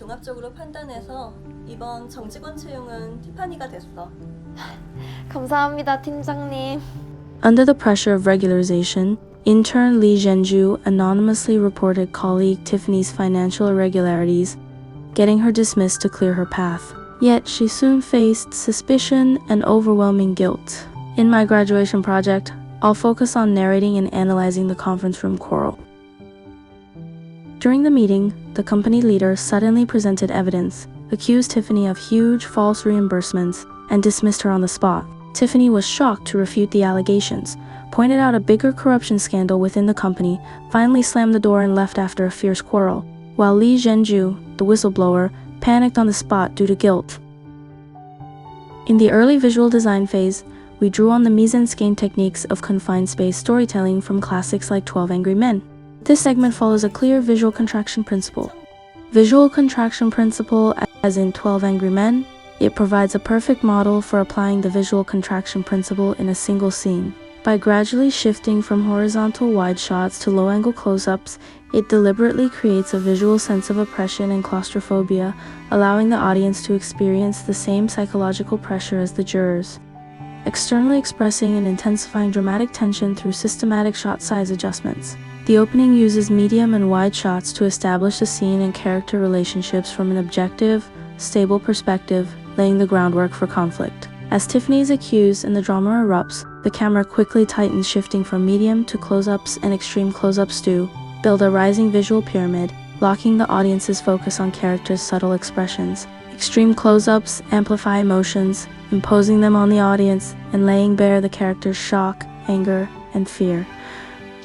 종합적으로 판단해서 이번 정직원 채용은 티파니가 됐어. 감사합니다, 팀장님. Under the pressure of regularization, intern Lee Zhenju anonymously reported colleague Tiffany's financial irregularities, getting her dismissed to clear her path. Yet she soon faced suspicion and overwhelming guilt. In my graduation project, I'll focus on narrating and analyzing the conference room quarrel. During the meeting, the company leader suddenly presented evidence, accused Tiffany of huge false reimbursements, and dismissed her on the spot. Tiffany was shocked to refute the allegations, pointed out a bigger corruption scandal within the company, finally slammed the door and left after a fierce quarrel, while Lee Zhenju, the whistleblower, panicked on the spot due to guilt. In the early visual design phase, we drew on the mise-en-scène techniques of confined space storytelling from classics like 12 Angry Men. This segment follows a clear visual contraction principle. Visual contraction principle, as in 12 Angry Men, it provides a perfect model for applying the visual contraction principle in a single scene. By gradually shifting from horizontal wide shots to low-angle close-ups, it deliberately creates a visual sense of oppression and claustrophobia, allowing the audience to experience the same psychological pressure as the jurors, externally expressing and intensifying dramatic tension through systematic shot size adjustments. The opening uses medium and wide shots to establish the scene and character relationships from an objective, stable perspective, laying the groundwork for conflict. As Tiffany is accused and the drama erupts, the camera quickly tightens, shifting from medium to close-ups and extreme close-ups to build a rising visual pyramid, locking the audience's focus on characters' subtle expressions. Extreme close-ups amplify emotions, imposing them on the audience and laying bare the character's shock, anger, and fear.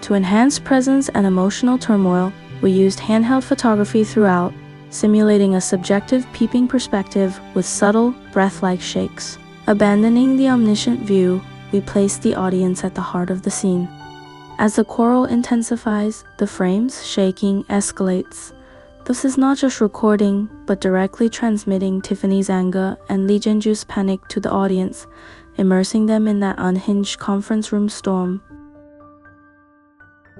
To enhance presence and emotional turmoil, we used handheld photography throughout, simulating a subjective peeping perspective with subtle, breath-like shakes. Abandoning the omniscient view, we placed the audience at the heart of the scene. As the quarrel intensifies, the frame's shaking escalates. This is not just recording, but directly transmitting Tiffany's anger and Lee Zhenju's panic to the audience, immersing them in that unhinged conference room storm.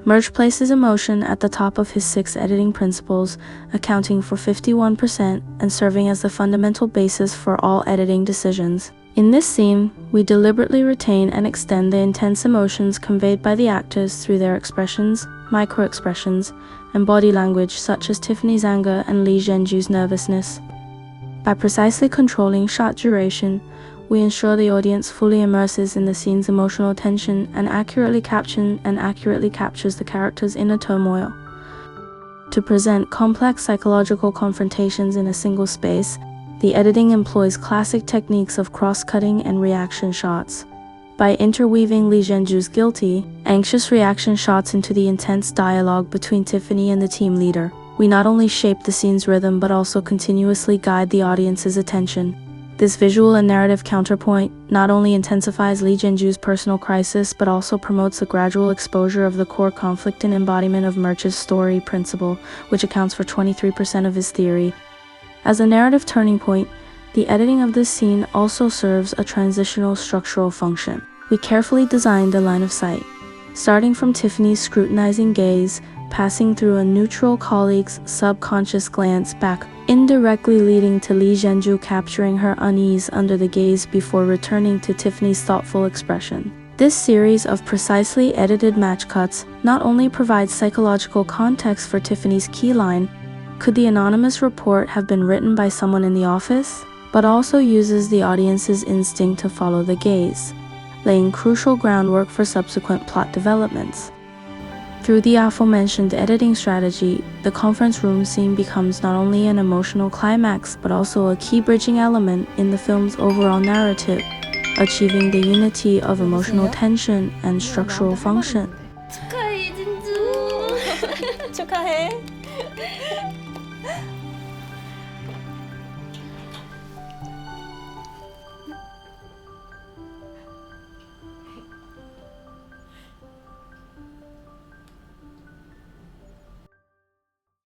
Merge places emotion at the top of his 6 editing principles, accounting for 51% and serving as the fundamental basis for all editing decisions. In this scene, we deliberately retain and extend the intense emotions conveyed by the actors through their expressions, micro-expressions, and body language such as Tiffany's anger and Lee Zhenju's nervousness. By precisely controlling shot duration, we ensure the audience fully immerses in the scene's emotional tension and accurately captures the character's inner turmoil. To present complex psychological confrontations in a single space, the editing employs classic techniques of cross-cutting and reaction shots. By interweaving Lee Zhenju's guilty, anxious reaction shots into the intense dialogue between Tiffany and the team leader, we not only shape the scene's rhythm but also continuously guide the audience's attention. This visual and narrative counterpoint not only intensifies Lee Zhenju's personal crisis but also promotes the gradual exposure of the core conflict and embodiment of Murch's story principle, which accounts for 23% of his theory. As a narrative turning point, the editing of this scene also serves a transitional structural function. We carefully designed a line of sight, starting from Tiffany's scrutinizing gaze, passing through a neutral colleague's subconscious glance back, indirectly leading to Lee Zhenju capturing her unease under the gaze before returning to Tiffany's thoughtful expression. This series of precisely edited match cuts not only provides psychological context for Tiffany's key line, "Could the anonymous report have been written by someone in the office?" but also uses the audience's instinct to follow the gaze, laying crucial groundwork for subsequent plot developments. Through the aforementioned editing strategy, the conference room scene becomes not only an emotional climax but also a key bridging element in the film's overall narrative, achieving the unity of emotional tension and structural function.